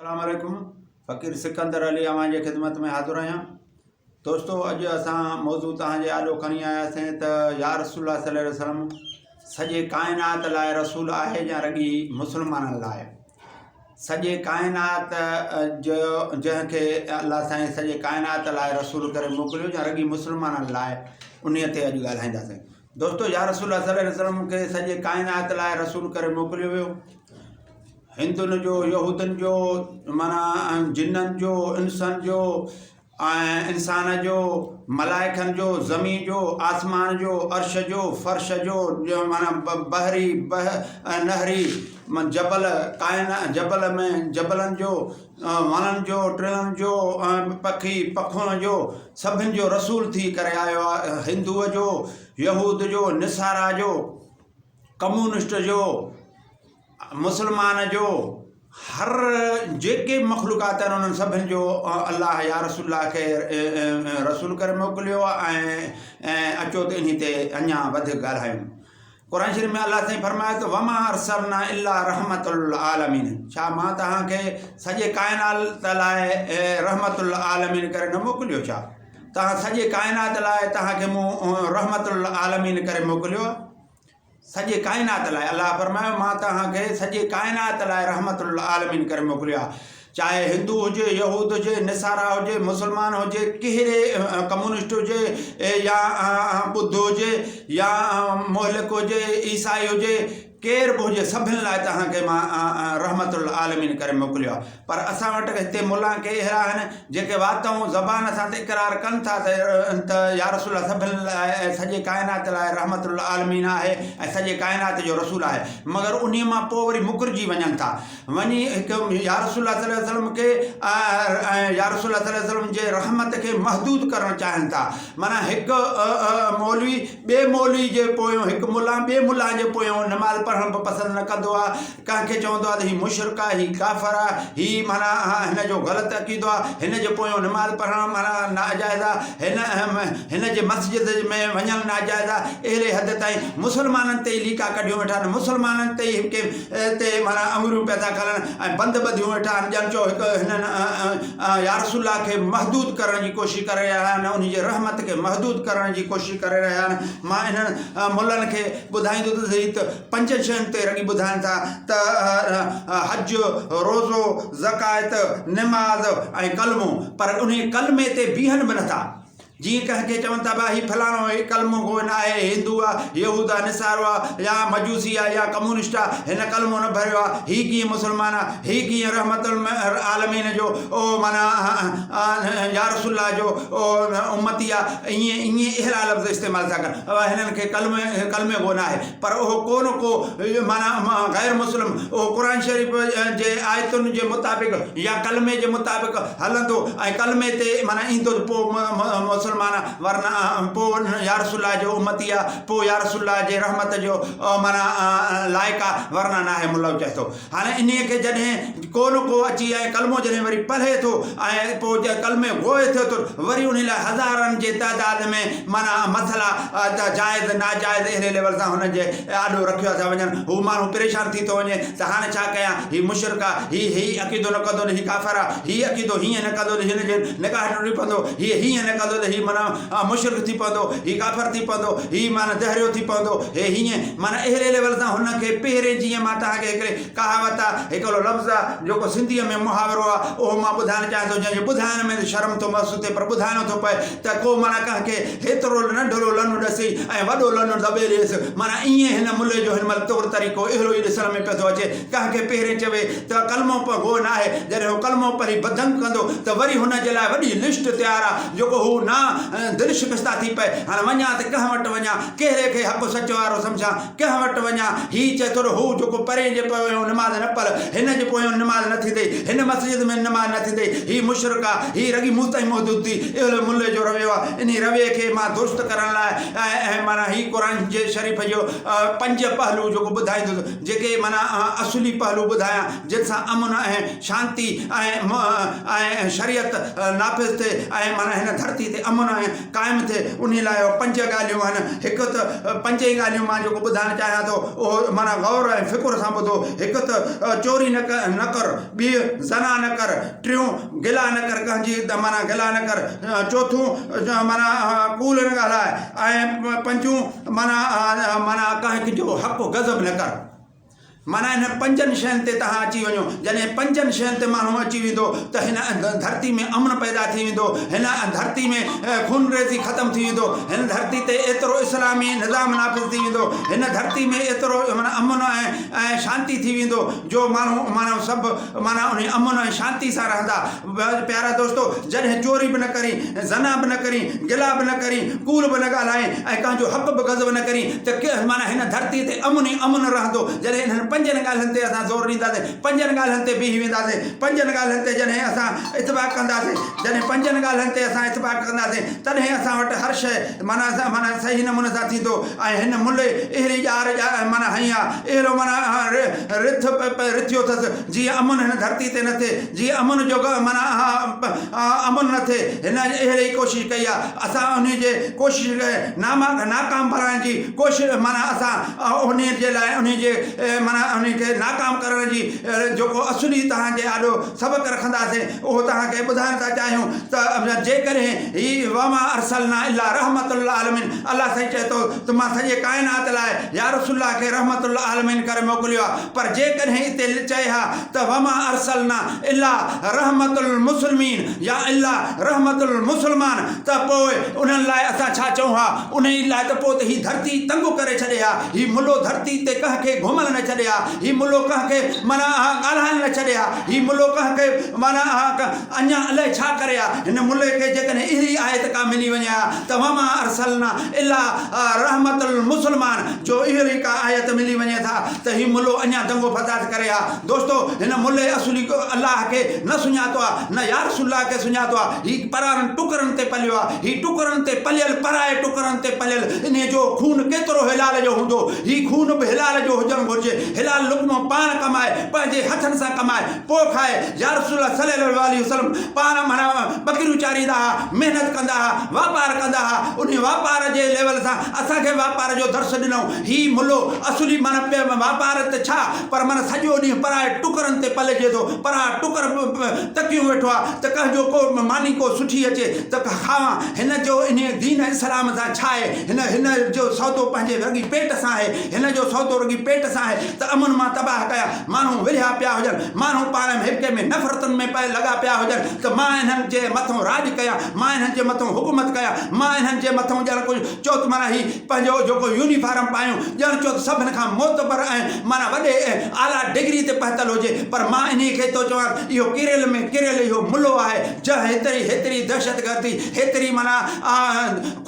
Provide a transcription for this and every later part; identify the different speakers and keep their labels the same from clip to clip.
Speaker 1: अस्सलाम वालेकुम। फ़कीर सिकंदर अली अवां जे ख़िदमत में हाज़िर आहियां। दोस्तों, अॼु असां मौज़ू तव्हांजे आॾो खणी आयासीं त या रसूलुल्लाह सल्लल्लाहु अलैहि वसल्लम सॼे काइनात लाइ रसूल आहे या रॻी मुस्लमाननि लाइ। सॼे काइनात जो जंहिंखे अल्लाह साईं सॼे काइनात लाइ रसूल करे मोकिलियो या रॻी मुस्लमाननि लाइ, उन ते अॼु ॻाल्हाईंदासीं। दोस्तों, या रसूलुल्लाह सल्लल्लाहु अलैहि वसल्लम खे सॼे काइनात लाइ रसूल करे मोकिलियो वियो। हिंदुनि जो, यहूदनि जो, माना जिन्ननि जो, इंसान जो, इंसान जो, मलाइकनि जो, ज़मीन जो, आसमान जो, अर्श जो, फर्श जो, माना बहरी नहरी जबल जबल में जबलनि जो, वणनि जो, टिणनि जो, पखी पखुनि जो, सभिनि जो रसूल थी करे आयो आहे। हिंदुअ जो, यहूद जो, निसारा जो, कम्यूनिस्ट जो, मुसलमान जो, हर जेके मखलूक़ात आहिनि उन्हनि सभिनि जो अल्लाह या रसूलुल्लाह खे रसूल करे मोकिलियो ऐं अचो त इन ते अञा वधीक ॻाल्हायूं। क़ुरान शरीफ़ में अल्लाह साईं फरमाए थो, वमा अरसलना इल्ला रहमतुल आलमीन। छा मां तव्हांखे सॼे काइनात लाइ रहमतुल आलमीन करे न मोकिलियो? छा तव्हां सॼे काइनात लाइ तव्हांखे मूं रहमतुल आलमीन करे मोकिलियो? सॼे काइनात लाइ अल्लाह फरमायो, मां तव्हांखे सॼे काइनात लाइ रहमतुल आलमीन करे मोकिलियो आहे। चाहे हिंदू हुजे, यहूद हुजे, निसारा हुजे, मुसलमान हुजे, कहिड़े कम्यूनिस्ट हुजे या बुद्ध हुजे या मोहलिक हुजे, ईसाई हुजे, केर बि हुजे, सभिनि लाइ तव्हांखे मां रहमतुल आलमीन करे मोकिलियो आहे। पर असां वटि हिते मुल्ला के अहिड़ा आहिनि जेके वातऊं ज़बान सां त इक़रार कनि था त या रसूलुल्लाह सभिनि लाइ सॼे काइनात लाइ रहमतुल आलमीन आहे ऐं सॼे काइनात जो रसूल आहे, मगर उन मां पोइ वरी मुकरजी वञनि था। वञी हिकु या रसूलुल्लाह सल्लल्लाहु अलैहि वसल्लम खे या रसूलुल्लाह सल्लल्लाहु अलैहि वसल्लम जे रहमत खे महदूद करणु चाहिनि था। माना हिकु मौलवी ॿिए मौलवी जे पोयों, हिकु मुल्ला ॿिए मुल्ला जे पोयों नमाज़ पढ़णु बि पसंदि न कंदो आहे। कंहिंखे चवंदो आहे त हीउ मुशरिक आहे, हीउ काफ़िर आहे, हीउ माना हिन जो ग़लति अक़ीदो आहे, हिन जे पोयों नमाज़ पढ़णु माना नाजाइज़ आहे, हिन जे मस्जिद में वञणु नाजाइज़ आहे। अहिड़े हद ताईं मुसलमाननि ते ई लीका कढियूं वेठा आहिनि, मुसलमाननि ते ई ते माना अमरियूं पिया था करनि ऐं बंदि ॿधियूं वेठा आहिनि। ॼण चओ हिकु हिननि या रसूलुल्लाह खे महदूद करण जी कोशिशि करे रहिया आहिनि, उन जे रहमत खे महदूद करण जी कोशिशि करे रहिया आहिनि। मां हिननि मुल्लनि खे ॿुधाईंदो त 5 शयुनि ते रॻी ॿुधाइनि था त हज, रोज़ो, ज़कात, निमाज़ ऐं कलमो, पर उन कलमे ते बीहनि बि नथा। जीअं कंहिंखे चवनि था भाई हीउ फलाणो कलमो कोन आहे, हिंदू आहे, यहूद आहे, निसारो आहे या मजूसी आहे या कम्यूनिस्ट आहे, हिन कलमो न भरियो आहे, हीउ कीअं मुसलमान आहे, हीउ कीअं रहमतुल आलमीन जो माना या रसूलुल्लाह जो उम्मती आहे, ईअं अहिड़ा लफ़्ज़ इस्तेमालु था कनि। हिननि खे कलमे कोन आहे, पर उहो को माना गैर मुस्लिम उहो क़ुरान शरीफ़ जे आयतुनि जे मुताबिक़ या कलमे जे मुताबिक़ हलंदो ऐं कलमे ते माना ईंदो पोइ मुसलमान, वरना पोइ या रसूलुल्लाह जो उम्मती आहे, पोइ या रसूलुल्लाह जे रहमत जो माना लाइक़ आहे, वरना न आहे। मुल्ला चए थो हाणे इन खे जॾहिं को अची ऐं कलमो जॾहिं वरी पढ़े थो ऐं पोइ कलमे गोए थिए थो, वरी उन लाइ हज़ारनि जे तइदाद में माना मसइला त जाइज़ नाजाइज़ अहिड़े लेवल सां हुनजे आॾो रखियो था वञनि। हू माण्हू परेशान थी थो वञे त हाणे छा कयां, हीउ मुशरिक आहे, हीउ अक़ीदो न कंदो, हीउ काफ़िर आहे, हीउ अक़ीदो हीअं न कंदो, हिन जे निकाह टुटी पवंदो, हीअं न कंदो, हीउ माना मुशरिक थी पवंदो, हीउ काफ़िर थी पवंदो, हीउ माना दहरियो थी पवंदो, हीअं माना अहिड़े लेवल सां हुनखे पहिरें जीअं मां तव्हांखे हिकिड़े कहावत आहे, हिकिड़ो लफ़्ज़ आहे जेको सिंधीअ में मुहावरो आहे, उहो मां ॿुधाइणु चाहियां थो, जंहिंजे ॿुधाइण में शर्म थो महसूस थिए, पर ॿुधाइणो थो पए त को माना कंहिंखे हेतिरो नंढिड़ो लनू ॾसी ऐं वॾो लनू दॿे ॾिएसि। माना ईअं हिन मुल्ले जो हिन महिल तौरु तरीक़ो अहिड़ो ई ॾिसण में पियो थो अचे। कंहिंखे पहिरें चवे त कलमो गो न आहे, जॾहिं हू कलमो पढ़ी बदंग कंदो त वरी हुनजे लाइ वॾी लिस्ट तयारु आहे जेको हू न दिलि शिकस्ता थी पए। हाणे वञा त कंहिं वटि वञा, कहिड़े खे हक़ सच वारो सम्झां, कंहिं वटि वञा, हीउ चए थो हू जेको परे जे पोयों नमाज़ न पढ़, हिन जे पोयों नमाज़ न थींदी, हिन मस्जिद में नमाज़ न थींदी, हीउ मुशरिक आहे, हीउ रॻी मूं ताईं महदूद थी। अहिड़ो मुल्ले जो रवियो आहे। इन रविये खे मां दुरुस्त करण लाइ ऐं माना हीउ क़ुरान जे शरीफ़ जो 5 पहलू जेको ॿुधाईंदुसि, जेके माना असुली पहलू ॿुधायां जंहिंसां अमन ऐं शांती ऐं शरीयत नाफ़िज़ थिए ऐं माना हिन धरती ते अमन क़ाइमु थिए उन लाइ 5 ॻाल्हियूं आहिनि। हिकु त 5 ई ॻाल्हियूं मां जेको ॿुधाइणु चाहियां थो उहो माना गौर ऐं फ़िकुर सां ॿुधो। हिकु त चोरी न कर, ॿी ज़ना न कर, टियों गिला न कर, कंहिंजी माना गिला न कर, चौथों माना कूल न ॻाल्हाए, ऐं पंजूं माना कंहिंखे जो हक़ गज़ब न कर। माना इन 5 शयुनि ते तव्हां अची वञो। जॾहिं 5 शयुनि ते माण्हू अची वेंदो त हिन धरती में अमन पैदा थी वेंदो, हिन धरती में खूनरेज़ी ख़तमु थी वेंदो, हिन धरती ते एतिरो इस्लामी निज़ाम नाफ़िज़ थी वेंदो, हिन धरती में एतिरो माना अमन ऐं शांती थी वेंदो जो माण्हू माना सभु माना उन अमन ऐं शांती सां रहंदा। प्यारा दोस्तो, जॾहिं चोरी बि न करी, ज़ना बि न करी, गिला बि न करी, कूल बि न ॻाल्हाए ऐं कंहिंजो हक़ बि गज़ब न करी त माना हिन धरती ते अमन ई अमन रहंदो। जॾहिं हिननि 5 ॻाल्हियुनि ते असां ज़ोर ॾींदासीं, 5 ॻाल्हियुनि ते बीही वेंदासीं, 5 ॻाल्हियुनि ते जॾहिं असां इतफ़ाक़ कंदासीं, जॾहिं 5 ॻाल्हियुनि ते असां इतफ़ाक़ कंदासीं तॾहिं असां वटि हर शइ माना सही नमूने सां थींदो। ऐं हिन मुल्ह अहिड़ी ॼार माना हई आहे, अहिड़ो माना रिथियो अथसि जीअं अमन हिन धरती ते न थिए, जीअं अमन जो माना अमन न थिए। हिन अहिड़ी कोशिशि कई आहे। असां उन जे कोशिशि नाकाम बणाइण जी कोशिशि माना असां उन जे लाइ उन जे माना उनखे नाकाम करण जी जेको असुली तव्हांजे आॾो सबक़ु रखंदासीं उहो तव्हांखे ॿुधाइण था चाहियूं त जेकॾहिं ही वमा अरसलना इल्ला रहमतुल आलमीन, अलाह साईं चए थो त मां सॼे काइनात लाइ या रसूलुल्लाह खे रहमतुल आलमीन करे मोकिलियो आहे। पर जेकॾहिं हिते चए हा त वमा अरसलना इल्ला रहमतुल मुस्लिमीन या इल्ला रहमतुल मुसलमान, त पोइ उन्हनि लाइ असां छा चऊं हा? उन लाइ त पोइ त ही धरती तंग करे छॾे हा, ही मुल्हो धरती ते कंहिंखे घुमण न छॾे हा, ही मुल्हो कंहिंखे माना ॻाल्हाइण न छॾे हा, ही मुल्हो कंहिंखे माना अञा अलाए छा करे हा। हिन मुल्ह खे जेकॾहिं अहिड़ी आयत का मिली वञे हा त वमा अरसलना इल्ला रहमतुल मुसलमान, जो अहिड़ी का आयत मिली वञे था त ही मुल्हो अञा दंगो फसाद करे हा। दोस्तो, हिन मुल्ह असुली अलाह खे न सुञातो आहे, न या रसूलुल्लाह खे सुञातो आहे। ही परारनि टुकरनि ते पलियो आहे, ही टुकरनि ते पलियल, पराए टुकरनि ते पलियल। इन जो खून केतिरो हिलाल जो हूंदो, ही खून बि हिलाल जो हुजणु घुरिजे। हिलाल लुक़्मो पाण कमाए, पंहिंजे हथनि सां कमाए, पोइ खाए। या रसूलुल्लाह सल्लल्लाहु अलैहि वसल्लम पाण माना बकरियूं चारींदा हुआ, महिनत कंदा हुआ, वापार कंदा हुआ। उन वापार जे लेवल सां असांखे वापार जो दर्श ॾिनऊं। ही मुल्हो असुली माना वापार त छा, पर माना सॼो ॾींहुं पराए टुकरनि ते पलिजे थो। पराए टुकर तकियूं वेठो आहे त कंहिंजो को मानी को सुठी अचे त खावां। हिन जो इन दीन इस्लाम सां छा आहे? हिन जो सौदो पंहिंजे रगी पेट सां आहे, हिन जो सौदो रगी पेट सां आहे त अमन मां तबाह कया। माण्हू विढ़िया पिया हुजनि, माण्हू पाण में हिक में नफ़रतनि में लॻा पिया हुजनि त मां हिननि जे मथां राज कयां, मां हिननि जे मथां हुकूमत कयां, मां हिननि जे मथां ॼण कुझु चओ त माना ही पंहिंजो जेको यूनिफॉर्म पायूं ॼण चओ त सभिनि खां मोतबर ऐं माना वॾे आला डिग्री ते पहुतल हुजे। पर मां इन खे थो चवां इहो किरियल में किरियल इहो मुल्हो आहे जंहिं हेतिरी दहशतगर्दी, हेतिरी माना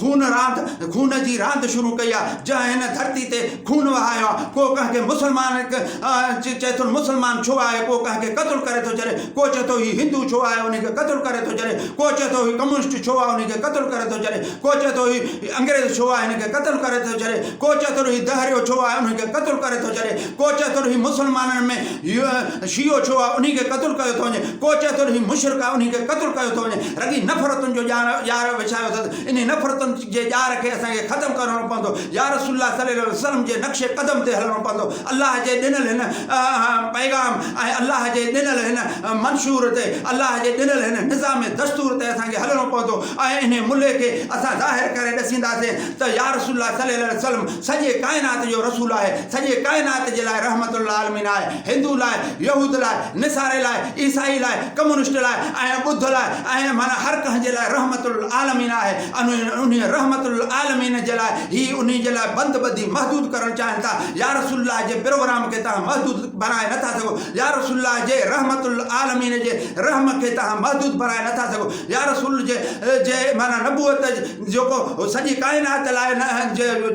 Speaker 1: खून जी रांदि शुरू कई आहे, जंहिं हिन धरती ते खून वहायो आहे। को कंहिंखे मुस्लमान चए थो मुस्लमान छो आहे, को कंहिंखे क़त्ल करे थो छॾे, को चए थो ही हिंदू छो आहे उनखे क़त्ल करे थो छॾे, को चए थो ही कम्युनिस्ट छो आहे उनखे क़त्ल करे थो छॾे, को चए थो ही अंग्रेज़ छो आहे हिनखे क़त्ल करे थो छॾे, को चए थो ही दहरियो छो आहे उनखे क़त्ल करे थो छॾे, को चए थो ही मुस्लमाननि में शियो छो आहे उनखे क़त्ल कयो थो वञे, को चए थो ही मुशरिक आहे उनखे क़त्ल कयो थो वञे। रगी नफ़रतुनि जो ॼार विछायो अथसि। इन नफ़रतुनि जे ॼार खे असांखे ख़तमु करणो पवंदो। या रसूलुल्लाह सल्लल्लाहु अलैहि वसल्लम जे नक्शे कदम ते हलणो पवंदो। अलाह जे ॾिनल हिन पैगाम ऐं अलाह जे ॾिनल हिन मंशूर ते, अलाह जे ॾिनल हिन निज़ाम दस्तूर ते असांखे हलणो पवंदो। ऐं इन मुल्ह खे असां ज़ाहिर करे ॾसींदासीं त या रसूलुल्लाह सल्लल्लाहु अलैहि वसल्लम सॼे काइनात जो रसूल आहे, सॼे काइनात जे लाइ रहमतुल आलमीन आहे। हिंदू लाइ, यहूद लाइ, निसारे लाइ, ईसाई लाइ, कम्युनिस्ट लाइ ऐं ॿुध लाइ ऐं माना हर कंहिं जे लाइ रहमतुल आलमीन आहे। उन रहमतुल आलमीन जे लाइ ही उन जे लाइ बंदबदी महदूद करणु चाहिनि था। या रसूलुल्लाह जे प्रोग्राम खे तव्हां महदूद बणाए नथा सघो। या रसूलुल्लाह जे रहमतुल आलमीन जे रहम खे तव्हां महदूद बणाए नथा सघो। या रसूल जे माना नबूअत जेको सॼी काइनात लाइ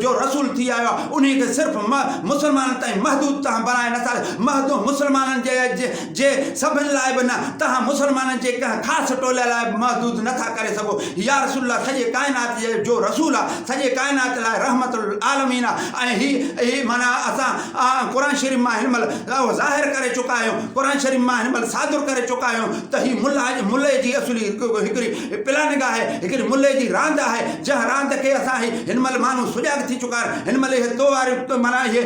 Speaker 1: जो रसूल थी आयो आहे उनखे सिर्फ़ु मुस्लमाननि ताईं महदूद तव्हां बणाए नथा। मुस्लमाननि जे सभिनि लाइ बि न, तव्हां मुस्लमाननि जे कंहिं ख़ासि टोले लाइ महदूद नथा करे सघो। या रसूलुल्लाह सॼे काइनात जो रसूल आहे, सॼे काइनात लाइ रहमतुल आलमीन आहे। ऐं ही माना असां क़ुर शरीफ़ मां हिन महिल ज़ाहिर करे चुका आहियूं, क़ुर शरीफ़ मां हिन महिल सादुर करे चुका आहियूं त ही मुल्ले जी असुली हिकिड़ी प्लानिंग आहे, हिकिड़ी मुल्ले जी रांदि आहे, जंहिं रांदि खे असां हिन महिल माण्हू सुजाॻ थी चुका आहिनि। हिन महिल इहे तो वारी माना इहे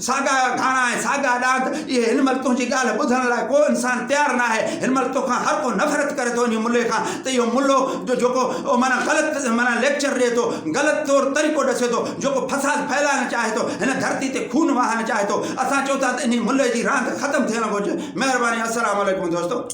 Speaker 1: साॻा गाना ऐं साॻा डांस इहे हिन महिल तुंहिंजी ॻाल्हि ॿुधण लाइ को इंसानु तयारु न आहे। हिन महिल तोखां हर को नफ़रत करे थो वञे मुल्ले खां, त इहो मुल्लो जेको माना ग़लति माना लेक्चर ॾिए थो, ग़लति तौरु तरीक़ो ॾसे थो, जेको फसाद फैलाइणु चाहे थो, हिन धरती ते खून वहाइणु चाहे थो। असां चऊं था त इन मुल्ले जी रांदि ख़तमु थियणु घुरिजे। महिरबानी। अस्सलाम वालेकुम दोस्तो।